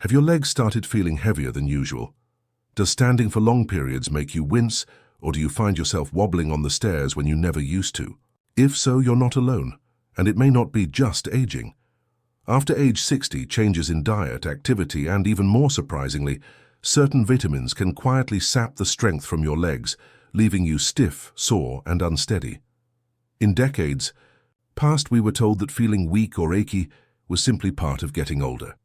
Have your legs started feeling heavier than usual? Does standing for long periods make you wince, or do you find yourself wobbling on the stairs when you never used to? If so, you're not alone, and it may not be just aging. After age 60, changes in diet, activity, and even more surprisingly, certain vitamins can quietly sap the strength from your legs, leaving you stiff, sore, and unsteady. In decades past, we were told that feeling weak or achy was simply part of getting older.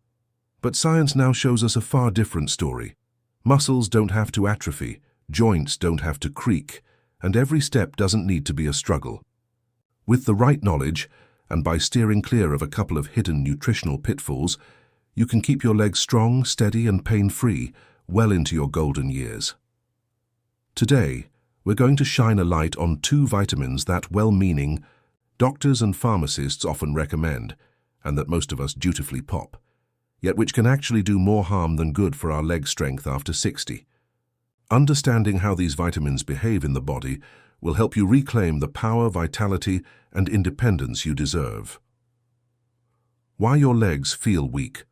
But science now shows us a far different story. Muscles don't have to atrophy, joints don't have to creak, and every step doesn't need to be a struggle. With the right knowledge, and by steering clear of a couple of hidden nutritional pitfalls, you can keep your legs strong, steady, and pain-free well into your golden years. Today, we're going to shine a light on 2 vitamins that well-meaning doctors and pharmacists often recommend, and that most of us dutifully pop, yet which can actually do more harm than good for our leg strength after 60. Understanding how these vitamins behave in the body will help you reclaim the power, vitality, and independence you deserve. Why your legs feel weak.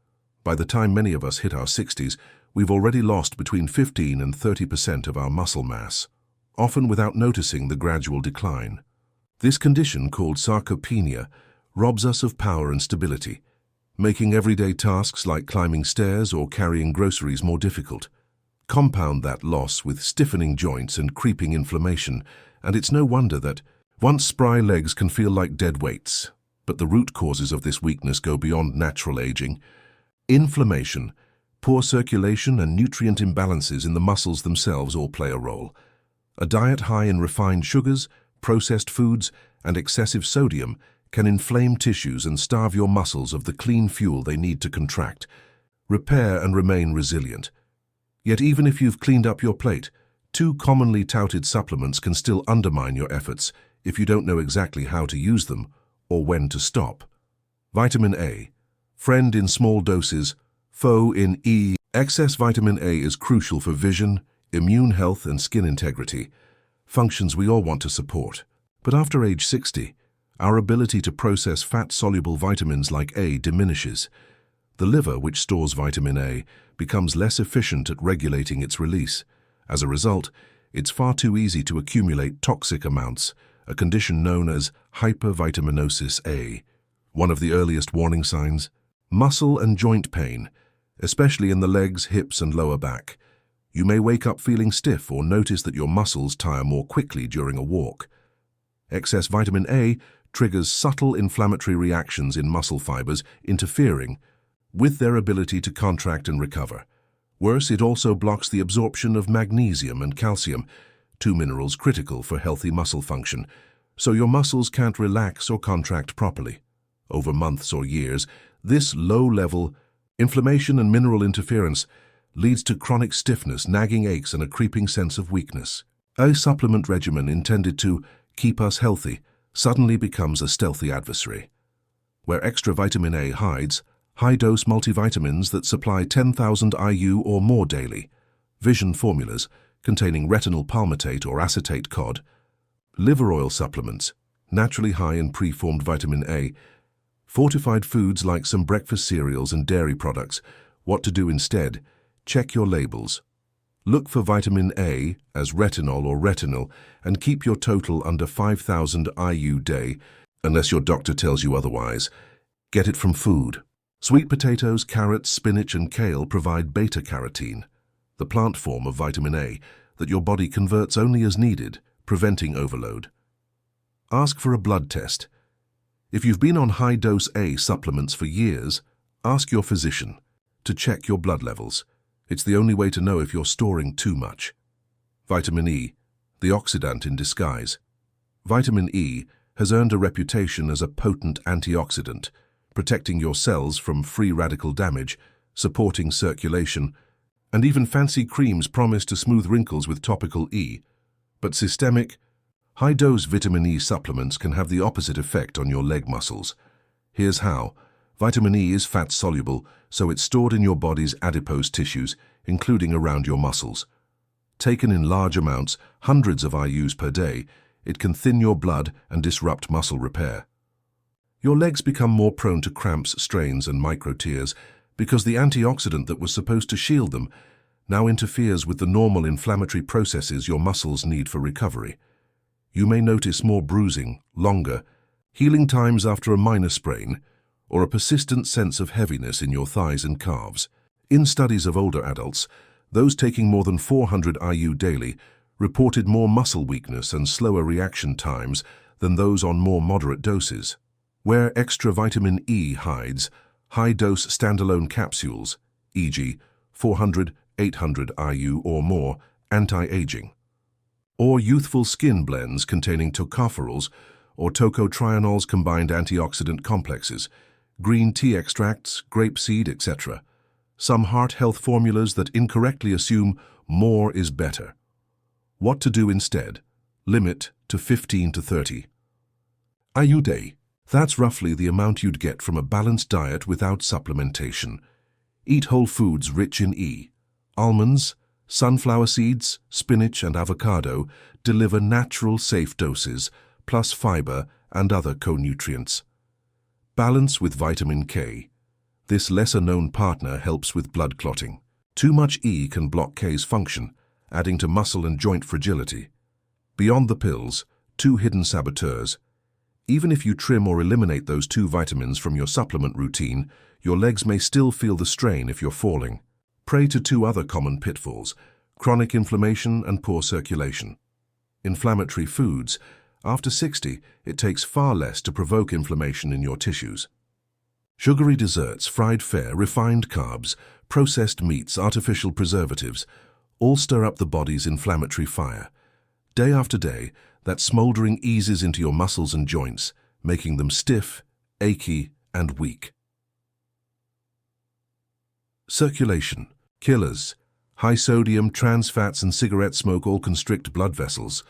By the time many of us hit our 60s, we've already lost between 15 and 30% of our muscle mass, often without noticing the gradual decline. This condition, called sarcopenia, robs us of power and stability, making everyday tasks like climbing stairs or carrying groceries more difficult. Compound that loss with stiffening joints and creeping inflammation, and it's no wonder that once spry legs can feel like dead weights. But the root causes of this weakness go beyond natural aging. Inflammation, poor circulation, and nutrient imbalances in the muscles themselves all play a role. A diet high in refined sugars, processed foods, and excessive sodium can inflame tissues and starve your muscles of the clean fuel they need to contract, repair, and remain resilient. Yet even if you've cleaned up your plate, 2 commonly touted supplements can still undermine your efforts if you don't know exactly how to use them or when to stop. Vitamin A, friend in small doses, foe in E. Excess vitamin A is crucial for vision, immune health, and skin integrity, functions we all want to support. But after age 60, our ability to process fat-soluble vitamins like A diminishes. The liver, which stores vitamin A, becomes less efficient at regulating its release. As a result, it's far too easy to accumulate toxic amounts, a condition known as hypervitaminosis A. One of the earliest warning signs: muscle and joint pain, especially in the legs, hips, and lower back. You may wake up feeling stiff or notice that your muscles tire more quickly during a walk. Excess vitamin A triggers subtle inflammatory reactions in muscle fibers, interfering with their ability to contract and recover. Worse, it also blocks the absorption of magnesium and calcium, 2 minerals critical for healthy muscle function, so your muscles can't relax or contract properly. Over months or years, this low-level inflammation and mineral interference leads to chronic stiffness, nagging aches, and a creeping sense of weakness. A supplement regimen intended to keep us healthy suddenly becomes a stealthy adversary. Where extra vitamin A hides, high-dose multivitamins that supply 10,000 IU or more daily, vision formulas containing retinol palmitate or acetate cod, liver oil supplements, naturally high in preformed vitamin A, fortified foods like some breakfast cereals and dairy products. What to do instead? Check your labels. Look for vitamin A as retinol or retinol and keep your total under 5,000 IU day unless your doctor tells you otherwise. Get it from food. Sweet potatoes, carrots, spinach, and kale provide beta-carotene, the plant form of vitamin A that your body converts only as needed, preventing overload. Ask for a blood test. If you've been on high-dose A supplements for years, ask your physician to check your blood levels. It's the only way to know if you're storing too much. Vitamin E, the oxidant in disguise. Vitamin E has earned a reputation as a potent antioxidant, protecting your cells from free radical damage, supporting circulation, and even fancy creams promise to smooth wrinkles with topical E. But systemic, high-dose vitamin E supplements can have the opposite effect on your leg muscles. Here's how. Vitamin E is fat-soluble, so it's stored in your body's adipose tissues, including around your muscles. Taken in large amounts, hundreds of IUs per day, it can thin your blood and disrupt muscle repair. Your legs become more prone to cramps, strains, and micro-tears, because the antioxidant that was supposed to shield them now interferes with the normal inflammatory processes your muscles need for recovery. You may notice more bruising, longer healing times after a minor sprain, or a persistent sense of heaviness in your thighs and calves. In studies of older adults, those taking more than 400 IU daily reported more muscle weakness and slower reaction times than those on more moderate doses. Where extra vitamin E hides, high-dose standalone capsules, e.g. 400, 800 IU or more, anti-aging. Or youthful skin blends containing tocopherols or tocotrienols combined antioxidant complexes, green tea extracts, grapeseed, etc. Some heart health formulas that incorrectly assume more is better. What to do instead? Limit to 15 to 30 IU day. That's roughly the amount you'd get from a balanced diet without supplementation. Eat whole foods rich in E. Almonds, sunflower seeds, spinach and avocado deliver natural safe doses, plus fiber and other co-nutrients. Balance with vitamin K. This lesser-known partner helps with blood clotting. Too much E can block K's function, adding to muscle and joint fragility. Beyond the pills, 2 hidden saboteurs. Even if you trim or eliminate those 2 vitamins from your supplement routine, your legs may still feel the strain if you're falling. Prey to 2 other common pitfalls: chronic inflammation and poor circulation. Inflammatory foods. After 60, it takes far less to provoke inflammation in your tissues. Sugary desserts, fried fare, refined carbs, processed meats, artificial preservatives, all stir up the body's inflammatory fire. Day after day, that smoldering eases into your muscles and joints, making them stiff, achy, and weak. Circulation. Killers. High sodium, trans fats, and cigarette smoke all constrict blood vessels.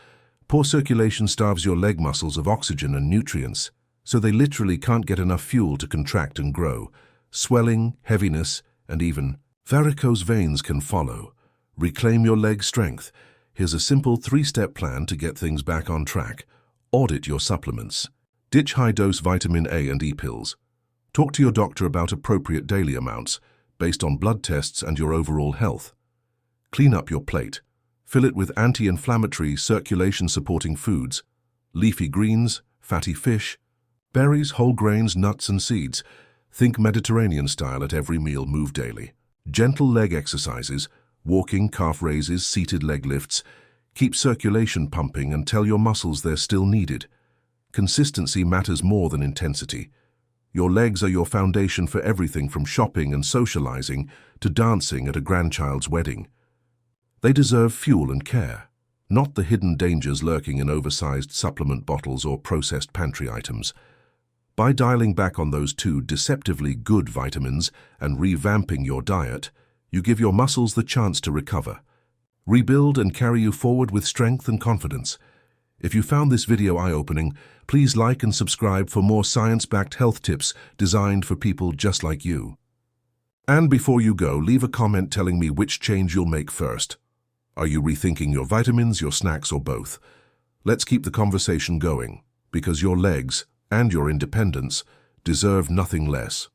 Poor circulation starves your leg muscles of oxygen and nutrients, so they literally can't get enough fuel to contract and grow. Swelling, heaviness, and even varicose veins can follow. Reclaim your leg strength. Here's a simple 3-step plan to get things back on track. Audit your supplements. Ditch high-dose vitamin A and E pills. Talk to your doctor about appropriate daily amounts, based on blood tests and your overall health. Clean up your plate. Fill it with anti-inflammatory, circulation-supporting foods, leafy greens, fatty fish, berries, whole grains, nuts and seeds. Think Mediterranean style at every meal. Move daily. Gentle leg exercises, walking, calf raises, seated leg lifts. Keep circulation pumping and tell your muscles they're still needed. Consistency matters more than intensity. Your legs are your foundation for everything from shopping and socializing to dancing at a grandchild's wedding. They deserve fuel and care, not the hidden dangers lurking in oversized supplement bottles or processed pantry items. By dialing back on those 2 deceptively good vitamins and revamping your diet, you give your muscles the chance to recover, rebuild and carry you forward with strength and confidence. If you found this video eye-opening, please like and subscribe for more science-backed health tips designed for people just like you. And before you go, leave a comment telling me which change you'll make first. Are you rethinking your vitamins, your snacks, or both? Let's keep the conversation going, because your legs and your independence deserve nothing less.